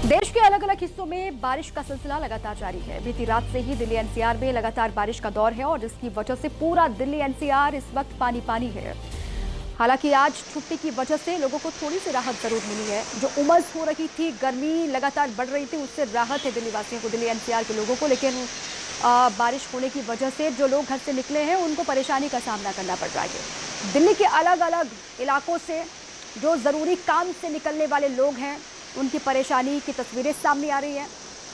देश के अलग अलग हिस्सों में बारिश का सिलसिला लगातार जारी है। बीती रात से ही दिल्ली एनसीआर में लगातार बारिश का दौर है और जिसकी वजह से पूरा दिल्ली एनसीआर इस वक्त पानी पानी है। हालांकि आज छुट्टी की वजह से लोगों को थोड़ी सी राहत जरूर मिली है। जो उमस हो रही थी, गर्मी लगातार बढ़ रही थी, उससे राहत है दिल्ली वासियों को, दिल्ली एनसीआर के लोगों को। लेकिन बारिश होने की वजह से जो लोग घर से निकले हैं उनको परेशानी का सामना करना पड़ रहा है। दिल्ली के अलग अलग इलाकों से जो ज़रूरी काम से निकलने वाले लोग हैं उनकी परेशानी की तस्वीरें सामने आ रही हैं।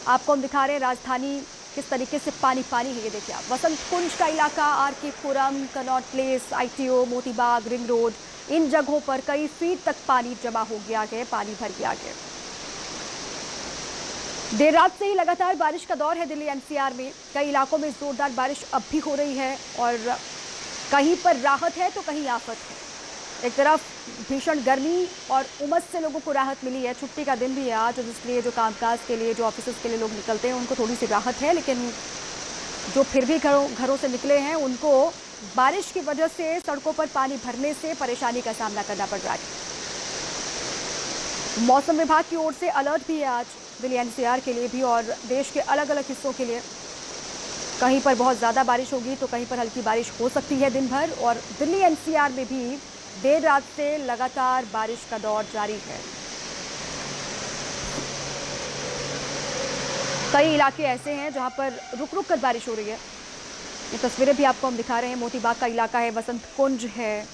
आपको हम दिखा रहे हैं राजधानी किस तरीके से पानी पानी है। ये देखिए आप, वसंत कुंज का इलाका, RK Puram, Connaught Place, ITO, Motibagh, ring road, इन जगहों पर कई फीट तक पानी जमा हो गया है, पानी भर गया है। देर रात से ही लगातार बारिश का दौर है दिल्ली एनसीआर में। कई इलाकों में जोरदार बारिश अब भी हो रही है और कहीं पर राहत है तो कहीं आफत है। एक तरफ भीषण गर्मी और उमस से लोगों को राहत मिली है। छुट्टी का दिन भी है आज, इसलिए जो कामकाज के लिए, जो ऑफिस के लिए लोग निकलते हैं उनको थोड़ी सी राहत है। लेकिन जो फिर भी घरों से निकले हैं उनको बारिश की वजह से सड़कों पर पानी भरने से परेशानी का सामना करना पड़ रहा है। मौसम विभाग की ओर से अलर्ट भी है आज दिल्ली एनसीआर के लिए भी और देश के अलग अलग हिस्सों के लिए। कहीं पर बहुत ज़्यादा बारिश होगी तो कहीं पर हल्की बारिश हो सकती है दिन भर। और दिल्ली एनसीआर में भी देर रात से लगातार बारिश का दौर जारी है। कई इलाके ऐसे हैं जहां पर रुक रुक कर बारिश हो रही है। ये तस्वीरें भी आपको हम दिखा रहे हैं। मोतीबाग का इलाका है, वसंत कुंज है,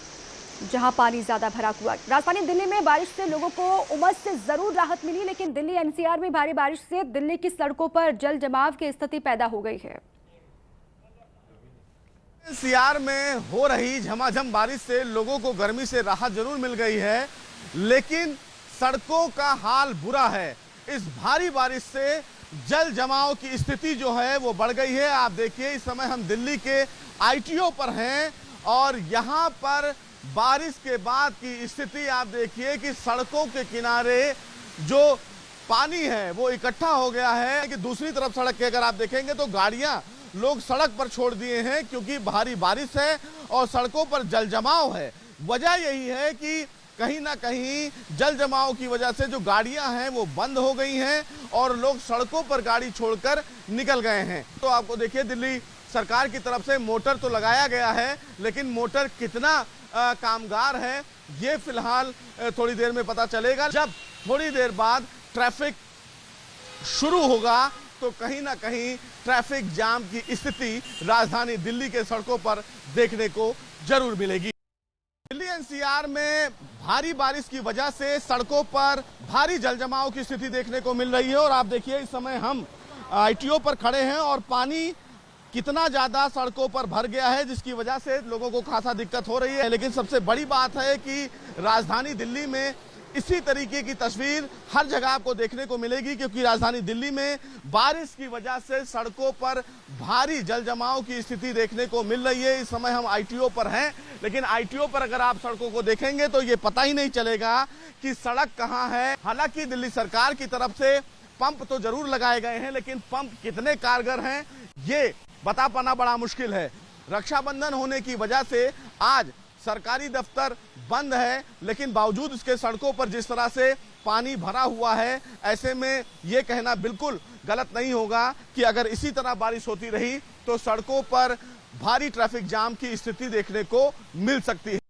जहां पानी ज्यादा भरा हुआ। राजधानी दिल्ली में बारिश से लोगों को उमस से जरूर राहत मिली, लेकिन दिल्ली एनसीआर में भारी बारिश से दिल्ली की सड़कों पर जल जमाव की स्थिति पैदा हो गई है। एनसीआर में हो रही झमाझम बारिश से लोगों को गर्मी से राहत जरूर मिल गई है, लेकिन सड़कों का हाल बुरा है। इस भारी बारिश से जल जमाव की स्थिति जो है वो बढ़ गई है। आप देखिए, इस समय हम दिल्ली के आईटीओ पर हैं और यहाँ पर बारिश के बाद की स्थिति आप देखिए कि सड़कों के किनारे जो पानी है वो इकट्ठा हो गया है कि दूसरी तरफ सड़क के अगर आप देखेंगे तो गाड़ियां लोग सड़क पर छोड़ दिए हैं क्योंकि भारी बारिश है और सड़कों पर जल जमाव है। वजह यही है कि कहीं ना कहीं जल जमाव की वजह से जो गाड़ियां हैं वो बंद हो गई हैं और लोग सड़कों पर गाड़ी छोड़कर निकल गए हैं। तो आपको देखिए, दिल्ली सरकार की तरफ से मोटर तो लगाया गया है, लेकिन मोटर कितना कामगार है ये फिलहाल थोड़ी देर में पता चलेगा। जब थोड़ी देर बाद ट्रैफिक शुरू होगा तो कहीं ना कहीं ट्रैफिक जाम की स्थिति राजधानी दिल्ली के सड़कों पर देखने को जरूर मिलेगी। दिल्ली एनसीआर में भारी बारिश की वजह से सड़कों पर भारी जलजमाव की स्थिति देखने को मिल रही है और आप देखिए, इस समय हम आईटीओ पर खड़े हैं और पानी कितना ज्यादा सड़कों पर भर गया है जिसकी वजह से लोगों को खासा दिक्कत हो रही है। लेकिन सबसे बड़ी बात है कि राजधानी दिल्ली में इसी तरीके की तस्वीर हर जगह आपको देखने को मिलेगी, क्योंकि राजधानी दिल्ली में बारिश की वजह से सड़कों पर भारी जल जमाव की स्थिति देखने को मिल रही है। इस समय हम आईटीओ पर हैं, लेकिन आईटीओ पर अगर आप सड़कों को देखेंगे तो ये पता ही नहीं चलेगा कि सड़क कहाँ है। हालांकि दिल्ली सरकार की तरफ से पंप तो जरूर लगाए गए हैं, लेकिन पंप कितने कारगर हैं ये बता पाना बड़ा मुश्किल है। रक्षाबंधन होने की वजह से आज सरकारी दफ्तर बंद है, लेकिन बावजूद इसके सड़कों पर जिस तरह से पानी भरा हुआ है, ऐसे में ये कहना बिल्कुल गलत नहीं होगा कि अगर इसी तरह बारिश होती रही तो सड़कों पर भारी ट्रैफिक जाम की स्थिति देखने को मिल सकती है।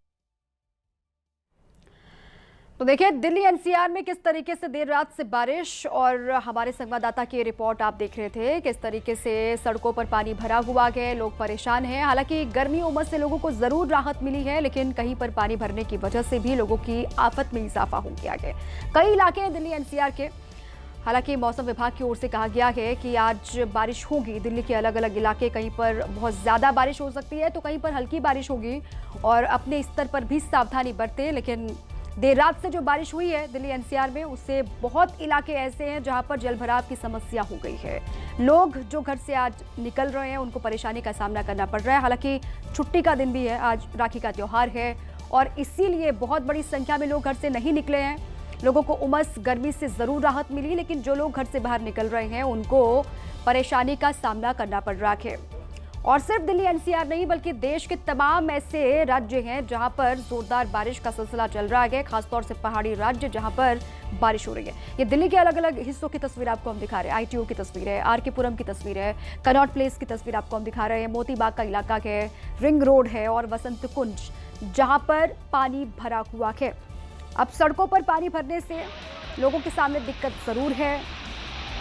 तो देखिए, दिल्ली एनसीआर में किस तरीके से देर रात से बारिश और हमारे संवाददाता की रिपोर्ट आप देख रहे थे, किस तरीके से सड़कों पर पानी भरा हुआ है, लोग परेशान हैं। हालांकि गर्मी उमस से लोगों को जरूर राहत मिली है, लेकिन कहीं पर पानी भरने की वजह से भी लोगों की आफत में इजाफा हो गया है। कई इलाके हैं दिल्ली एनसीआर के। हालांकि मौसम विभाग की ओर से कहा गया है कि आज बारिश होगी। दिल्ली के अलग अलग इलाके, कहीं पर बहुत ज़्यादा बारिश हो सकती है तो कहीं पर हल्की बारिश होगी और अपने स्तर पर भी सावधानी बरतें। लेकिन देर रात से जो बारिश हुई है दिल्ली एनसीआर में, उससे बहुत इलाके ऐसे हैं जहां पर जलभराव की समस्या हो गई है। लोग जो घर से आज निकल रहे हैं उनको परेशानी का सामना करना पड़ रहा है। हालांकि छुट्टी का दिन भी है, आज राखी का त्यौहार है और इसीलिए बहुत बड़ी संख्या में लोग घर से नहीं निकले हैं। लोगों को उमस गर्मी से ज़रूर राहत मिली, लेकिन जो लोग घर से बाहर निकल रहे हैं उनको परेशानी का सामना करना पड़ रहा है। और सिर्फ दिल्ली एनसीआर नहीं बल्कि देश के तमाम ऐसे राज्य हैं जहां पर जोरदार बारिश का सिलसिला चल रहा है, खासतौर से पहाड़ी राज्य जहां पर बारिश हो रही है। ये दिल्ली के अलग अलग हिस्सों की तस्वीर आपको हम दिखा रहे हैं। आईटीओ की तस्वीर है, आरके पुरम की तस्वीर है, कनॉट प्लेस की तस्वीर आपको हम दिखा रहे हैं, मोती बाग का इलाका है, रिंग रोड है और वसंत कुंज, जहां पर पानी भरा हुआ है। अब सड़कों पर पानी भरने से लोगों के सामने दिक्कत जरूर है।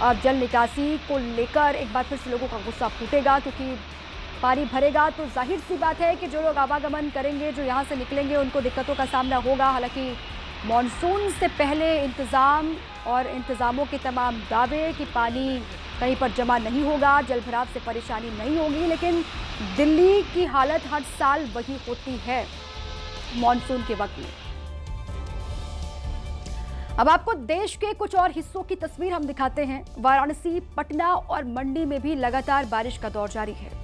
अब जल निकासी को लेकर एक बार फिर से लोगों का गुस्सा फूटेगा, क्योंकि पानी भरेगा तो जाहिर सी बात है कि जो लोग आवागमन करेंगे, जो यहाँ से निकलेंगे, उनको दिक्कतों का सामना होगा। हालांकि मॉनसून से पहले इंतज़ाम और इंतज़ामों के तमाम दावे कि पानी कहीं पर जमा नहीं होगा, जल भराव से परेशानी नहीं होगी, लेकिन दिल्ली की हालत हर साल वही होती है मॉनसून के वक्त में। अब आपको देश के कुछ और हिस्सों की तस्वीर हम दिखाते हैं। वाराणसी, पटना और मंडी में भी लगातार बारिश का दौर जारी है।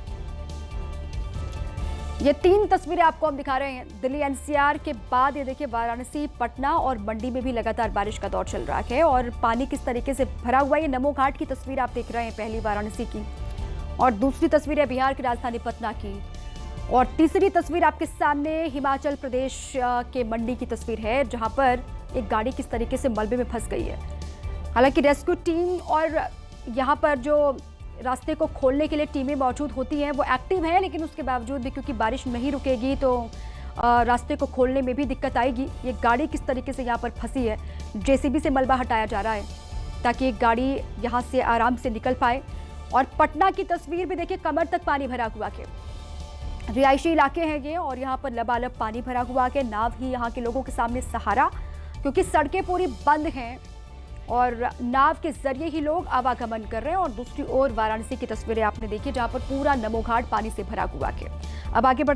ये 3 तस्वीरें आपको हम दिखा रहे हैं। दिल्ली एनसीआर के बाद ये देखिए वाराणसी, पटना और मंडी में भी लगातार बारिश का दौर चल रहा है और पानी किस तरीके से भरा हुआ है। ये नमो घाट की तस्वीर आप देख रहे हैं, पहली वाराणसी की, और दूसरी तस्वीर है बिहार की राजधानी पटना की, और तीसरी तस्वीर आपके सामने हिमाचल प्रदेश के मंडी की तस्वीर है, जहां पर एक गाड़ी किस तरीके से मलबे में फंस गई है। हालांकि रेस्क्यू टीम और यहाँ पर जो रास्ते को खोलने के लिए टीमें मौजूद होती हैं वो एक्टिव हैं, लेकिन उसके बावजूद भी क्योंकि बारिश नहीं रुकेगी तो रास्ते को खोलने में भी दिक्कत आएगी। ये गाड़ी किस तरीके से यहाँ पर फंसी है, जेसीबी से मलबा हटाया जा रहा है ताकि एक गाड़ी यहाँ से आराम से निकल पाए। और पटना की तस्वीर भी देखिए, कमर तक पानी भरा हुआ है, रिहायशी इलाके हैं ये, और यहाँ पर लबालब पानी भरा हुआ है। नाव ही यहाँ के लोगों के सामने सहारा, क्योंकि सड़कें पूरी बंद हैं और नाव के जरिए ही लोग आवागमन कर रहे हैं। और दूसरी ओर वाराणसी की तस्वीरें आपने देखी, जहां पर पूरा नमो घाट पानी से भरा हुआ है। अब आगे बढ़ते